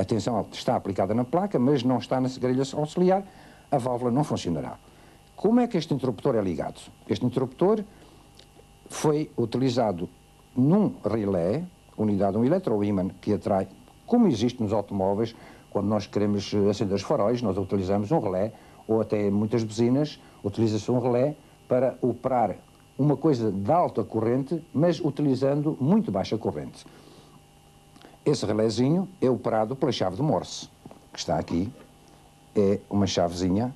A tensão está aplicada na placa, mas não está na grelha auxiliar, a válvula não funcionará. Como é que este interruptor é ligado? Este interruptor foi utilizado num relé, unidade um eletroímã que atrai, como existe nos automóveis, quando nós queremos acender os faróis, nós utilizamos um relé, ou até muitas buzinas, utiliza-se um relé para operar uma coisa de alta corrente, mas utilizando muito baixa corrente. Esse relézinho é operado pela chave de Morse, que está aqui. É uma chavezinha,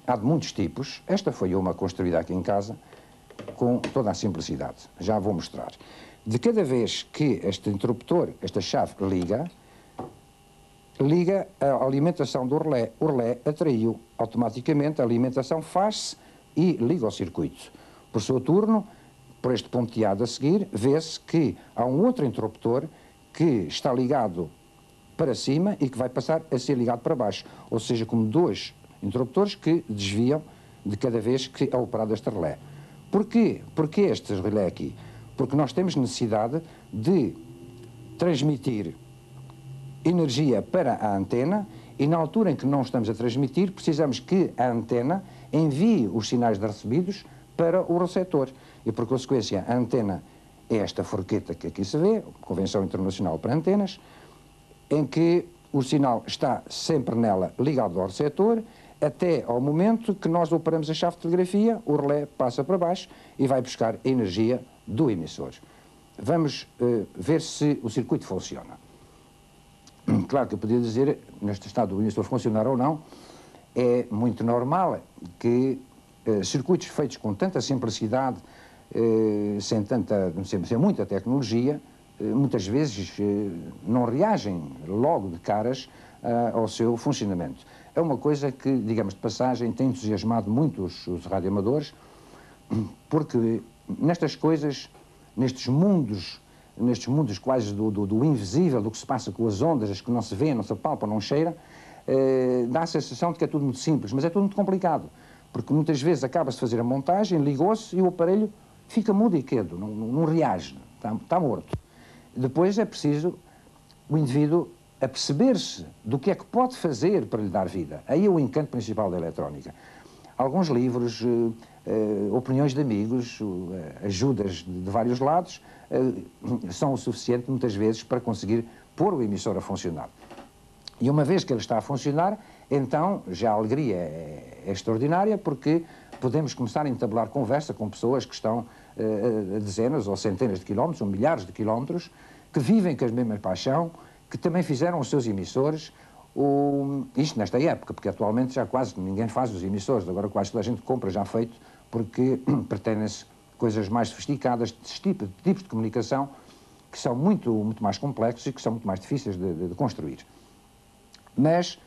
há de muitos tipos. Esta foi uma construída aqui em casa, com toda a simplicidade. Já vou mostrar. De cada vez que este interruptor, esta chave, liga a alimentação do relé. O relé atraiu automaticamente, a alimentação faz-se e liga o circuito. Por seu turno, por este ponteado a seguir, vê-se que há um outro interruptor que está ligado para cima e que vai passar a ser ligado para baixo. Ou seja, como dois interruptores que desviam de cada vez que é operado este relé. Porquê? Porquê este relé aqui? Porque nós temos necessidade de transmitir energia para a antena e na altura em que não estamos a transmitir, precisamos que a antena envie os sinais de recebidos para o receptor. E por consequência, a antena é esta forqueta que aqui se vê, Convenção Internacional para Antenas, em que o sinal está sempre nela ligado ao receptor, até ao momento que nós operamos a chave de telegrafia, o relé passa para baixo e vai buscar a energia do emissor. Vamos ver se o circuito funciona. Claro que eu podia dizer, neste estado do emissor funcionar ou não, é muito normal que circuitos feitos com tanta simplicidade, sem muita tecnologia, muitas vezes não reagem logo de caras ao seu funcionamento. É uma coisa que, digamos de passagem, tem entusiasmado muito os radioamadores, porque nestas coisas, nestes mundos quase do invisível, do que se passa com as ondas, as que não se vê, não se apalpa, não cheira, dá a sensação de que é tudo muito simples, mas é tudo muito complicado, porque muitas vezes acaba-se de fazer a montagem, ligou-se e o aparelho fica mudo e quedo, não reage, está morto. Depois é preciso o indivíduo aperceber-se do que é que pode fazer para lhe dar vida. Aí é o encanto principal da eletrónica. Alguns livros, opiniões de amigos, ajudas de vários lados, são o suficiente muitas vezes para conseguir pôr o emissor a funcionar. E uma vez que ele está a funcionar, então já a alegria é extraordinária, porque podemos começar a entabular conversa com pessoas que estão a dezenas ou centenas de quilómetros, ou milhares de quilómetros, que vivem com a mesma paixão, que também fizeram os seus emissores, isto nesta época, porque atualmente já quase ninguém faz os emissores, agora quase toda a gente compra já feito, porque pretendem-se coisas mais sofisticadas, tipos de comunicação, que são muito mais complexos e que são muito mais difíceis de construir. Mas,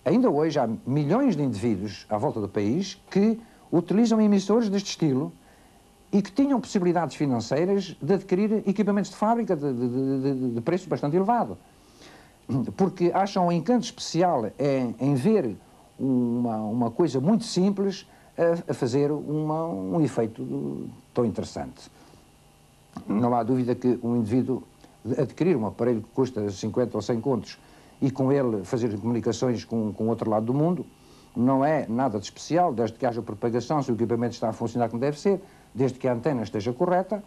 ainda hoje, há milhões de indivíduos à volta do país que utilizam emissores deste estilo e que tinham possibilidades financeiras de adquirir equipamentos de fábrica de preço bastante elevado. Porque acham um encanto especial em ver uma coisa muito simples a fazer um efeito tão interessante. Não há dúvida que um indivíduo adquirir um aparelho que custa 50 ou 100 contos e com ele fazer comunicações com o outro lado do mundo, não é nada de especial, desde que haja propagação, se o equipamento está a funcionar como deve ser, desde que a antena esteja correta,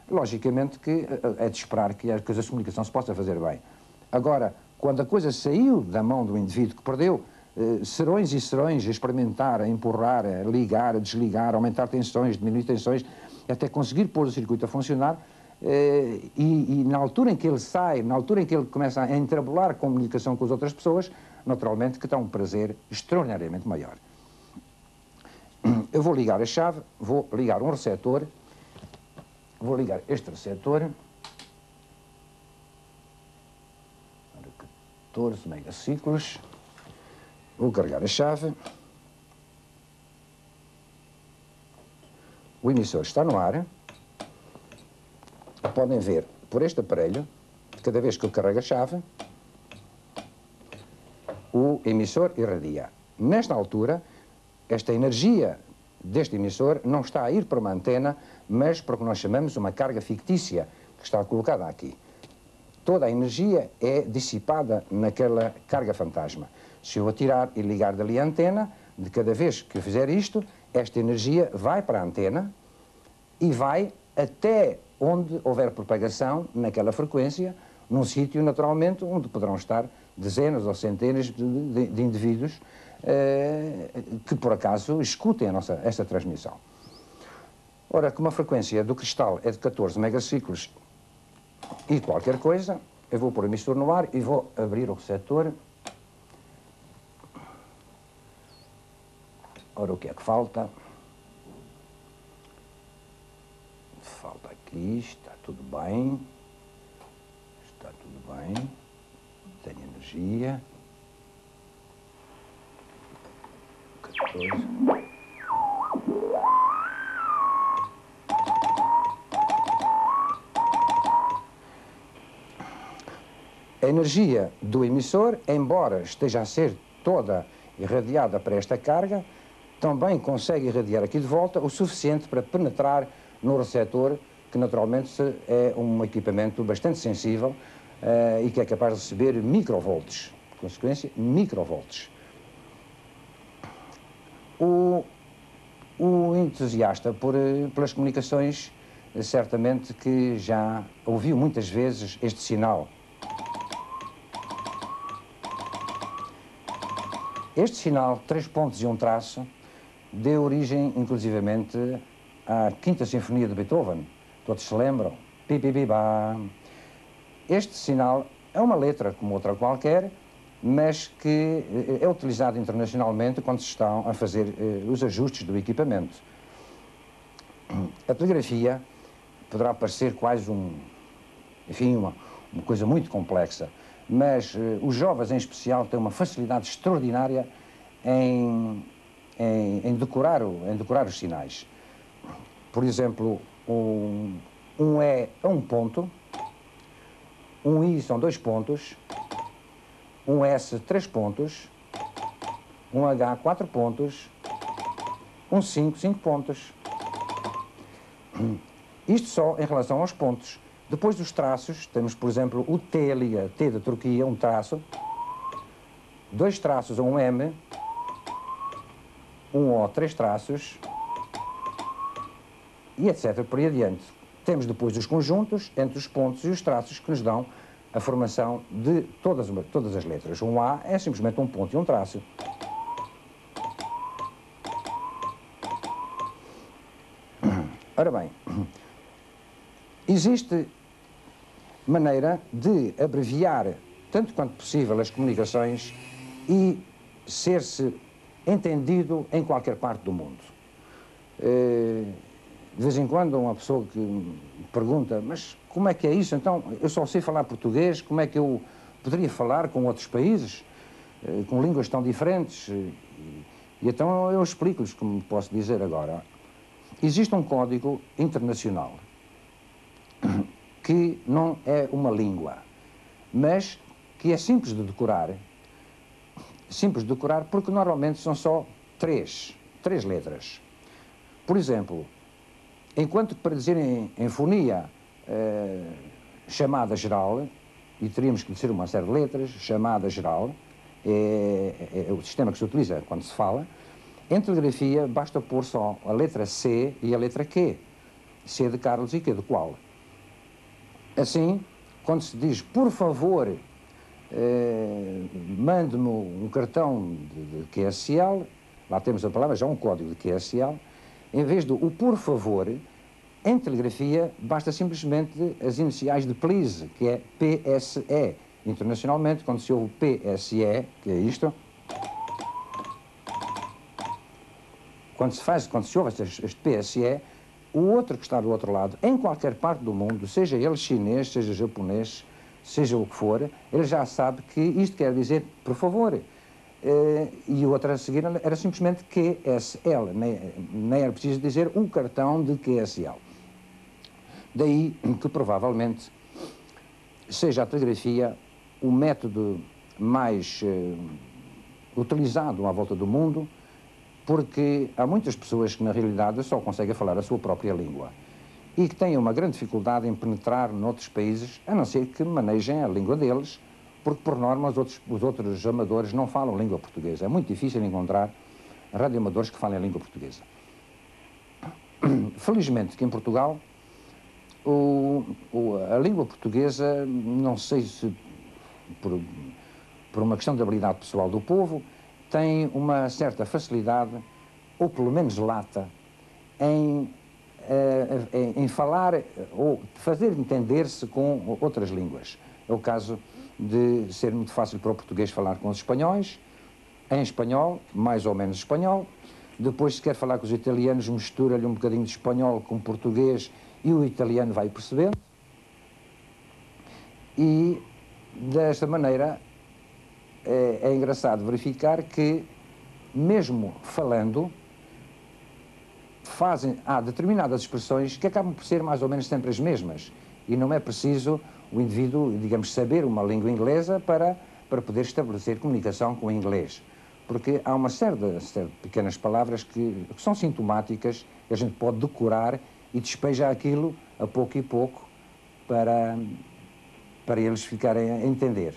logicamente que é de esperar que a comunicação se possa fazer bem. Agora, quando a coisa saiu da mão do indivíduo que perdeu serões e serões a experimentar, a empurrar, a ligar, a desligar, a aumentar tensões, diminuir tensões, até conseguir pôr o circuito a funcionar, e na altura em que ele sai, na altura em que ele começa a entrabular comunicação com as outras pessoas, naturalmente que dá um prazer extraordinariamente maior. Eu vou ligar a chave, vou ligar um receptor, vou ligar este receptor, 14 megaciclos, vou carregar a chave, o emissor está no ar, podem ver por este aparelho, cada vez que eu carrego a chave, o emissor irradia. Nesta altura, esta energia deste emissor não está a ir para uma antena, mas para o que nós chamamos uma carga fictícia, que está colocada aqui. toda a energia é dissipada naquela carga fantasma. Se eu atirar e ligar dali a antena, de cada vez que eu fizer isto, esta energia vai para a antena e vai até onde houver propagação naquela frequência, num sítio, naturalmente, onde poderão estar dezenas ou centenas de indivíduos que, por acaso, escutem esta transmissão. Ora, como a frequência do cristal é de 14 megaciclos e qualquer coisa, eu vou pôr o emissor no ar e vou abrir o receptor. Ora, o que é que falta? Falta aqui, está tudo bem. Está tudo bem. Tenho energia. 14. A energia do emissor, embora esteja a ser toda irradiada para esta carga, também consegue irradiar aqui de volta o suficiente para penetrar no receptor, que naturalmente é um equipamento bastante sensível e que é capaz de receber microvolts, por consequência, microvolts. O entusiasta pelas comunicações certamente que já ouviu muitas vezes este sinal. Este sinal, 3 pontos e um traço, deu origem, inclusivamente, à Quinta Sinfonia de Beethoven. Todos se lembram? Pi, pi, pi, ba. Este sinal é uma letra como outra qualquer, mas que é utilizado internacionalmente quando se estão a fazer os ajustes do equipamento. A telegrafia poderá parecer quase uma coisa muito complexa, mas os jovens em especial têm uma facilidade extraordinária em decorar os sinais. Por exemplo, um E é um ponto, um I são 2 pontos, um S 3 pontos, um H 4 pontos, um 5 pontos. Isto só em relação aos pontos. Depois dos traços, temos, por exemplo, o T ali, a T da Turquia, um traço, 2 traços a um M, um O, 3 traços, e etc. por aí adiante. Temos depois os conjuntos entre os pontos e os traços que nos dão a formação de todas as letras. Um A é simplesmente um ponto e um traço. Ora bem, existe maneira de abreviar tanto quanto possível as comunicações e ser-se entendido em qualquer parte do mundo. De vez em quando uma pessoa que me pergunta, mas como é que é isso? Então, eu só sei falar português, como é que eu poderia falar com outros países, com línguas tão diferentes? E então eu explico-lhes, como posso dizer agora. Existe um código internacional que não é uma língua, mas que é simples de decorar porque normalmente são só três letras. Por exemplo, enquanto que para dizer em fonia chamada geral, e teríamos que dizer uma série de letras, chamada geral, é o sistema que se utiliza quando se fala, em telegrafia basta pôr só a letra C e a letra Q, C de Carlos e Q de qual. Assim, quando se diz, por favor, mande-me um cartão de QSL, lá temos a palavra, já um código de QSL, em vez do o por favor, em telegrafia basta simplesmente as iniciais de please, que é PSE. Internacionalmente, quando se ouve PSE, que é isto, quando se ouve este PSE, o outro que está do outro lado, em qualquer parte do mundo, seja ele chinês, seja japonês, seja o que for, ele já sabe que isto quer dizer, por favor. E o outro a seguir era simplesmente QSL, nem era preciso dizer o cartão de QSL. Daí que provavelmente seja a telegrafia o método mais utilizado à volta do mundo, porque há muitas pessoas que na realidade só conseguem falar a sua própria língua. e que têm uma grande dificuldade em penetrar noutros países, a não ser que manejem a língua deles, porque, por norma, os outros amadores não falam língua portuguesa. É muito difícil encontrar radioamadores que falem a língua portuguesa. Felizmente que em Portugal a língua portuguesa, não sei se por uma questão de habilidade pessoal do povo, tem uma certa facilidade, ou pelo menos lata, em falar ou fazer entender-se com outras línguas. É o caso de ser muito fácil para o português falar com os espanhóis, em espanhol, mais ou menos espanhol. Depois, se quer falar com os italianos, mistura-lhe um bocadinho de espanhol com português e o italiano vai percebendo. E, desta maneira, é engraçado verificar que, mesmo falando, há determinadas expressões que acabam por ser mais ou menos sempre as mesmas. E não é preciso o indivíduo, digamos, saber uma língua inglesa para poder estabelecer comunicação com o inglês. Porque há uma série de pequenas palavras que são sintomáticas, que a gente pode decorar e despejar aquilo a pouco e pouco para eles ficarem a entender.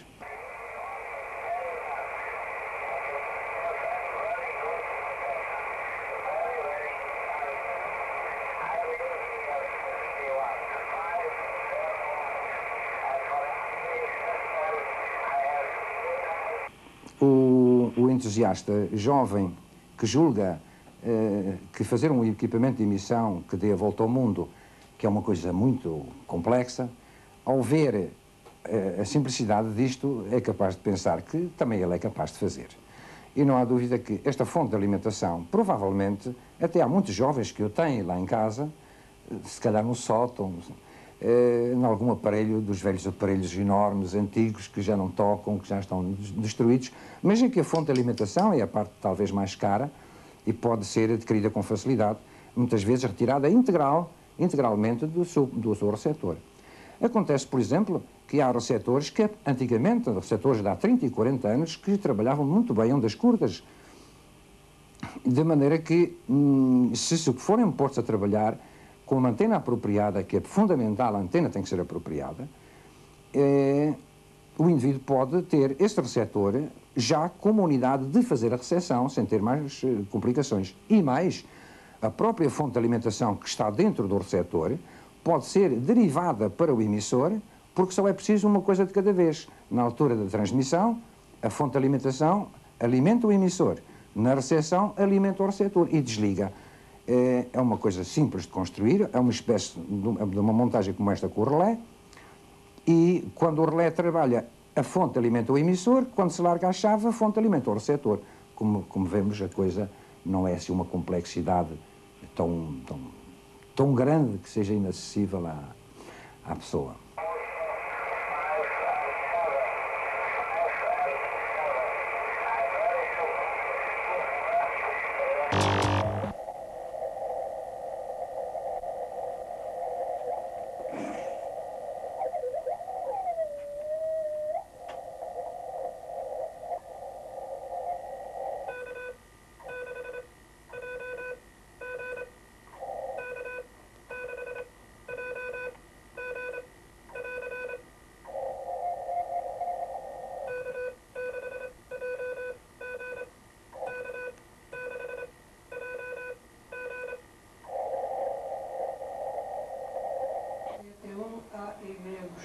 O entusiasta jovem que julga que fazer um equipamento de emissão que dê a volta ao mundo, que é uma coisa muito complexa, ao ver a simplicidade disto, é capaz de pensar que também ele é capaz de fazer. E não há dúvida que esta fonte de alimentação, provavelmente, até há muitos jovens que o têm lá em casa, se calhar no sótão, em algum aparelho, dos velhos aparelhos enormes, antigos, que já não tocam, que já estão destruídos, mas em que a fonte de alimentação é a parte talvez mais cara e pode ser adquirida com facilidade, muitas vezes retirada integralmente do seu receptor. Acontece, por exemplo, que há receptores que antigamente, receptores de há 30 e 40 anos, que trabalhavam muito bem ondas curtas, de maneira que, se forem postos a trabalhar com uma antena apropriada, que é fundamental, a antena tem que ser apropriada, o indivíduo pode ter este receptor já como unidade de fazer a recepção, sem ter mais complicações. E mais, a própria fonte de alimentação que está dentro do receptor pode ser derivada para o emissor, porque só é preciso uma coisa de cada vez. Na altura da transmissão, a fonte de alimentação alimenta o emissor. Na recepção, alimenta o receptor e desliga. É uma coisa simples de construir, é uma espécie de uma montagem como esta com o relé, e quando o relé trabalha, a fonte alimenta o emissor, quando se larga a chave, a fonte alimenta o receptor. Como vemos, a coisa não é assim uma complexidade tão grande que seja inacessível à pessoa.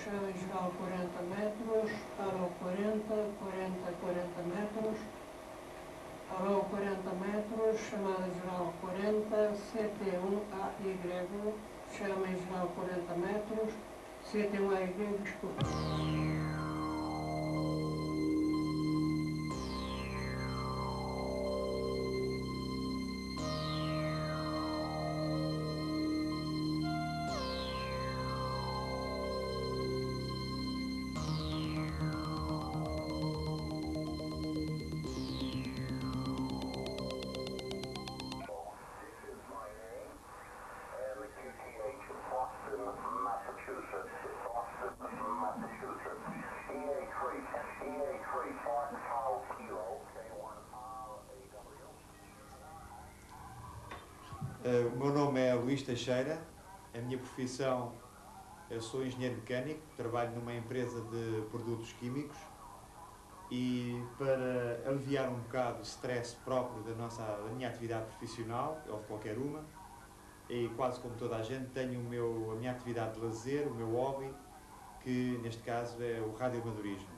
Chama em geral 40 metros, arou 40, 40 metros, arou 40 metros, chamada geral 40, CT1AY, chama em geral 40 metros, CT1AY, desculpa. O meu nome é Luís Teixeira, A minha profissão, eu sou engenheiro mecânico, trabalho numa empresa de produtos químicos e para aliviar um bocado o stress próprio da minha atividade profissional, ou de qualquer uma, e quase como toda a gente, tenho a minha atividade de lazer, o meu hobby, que neste caso é o radioamadorismo.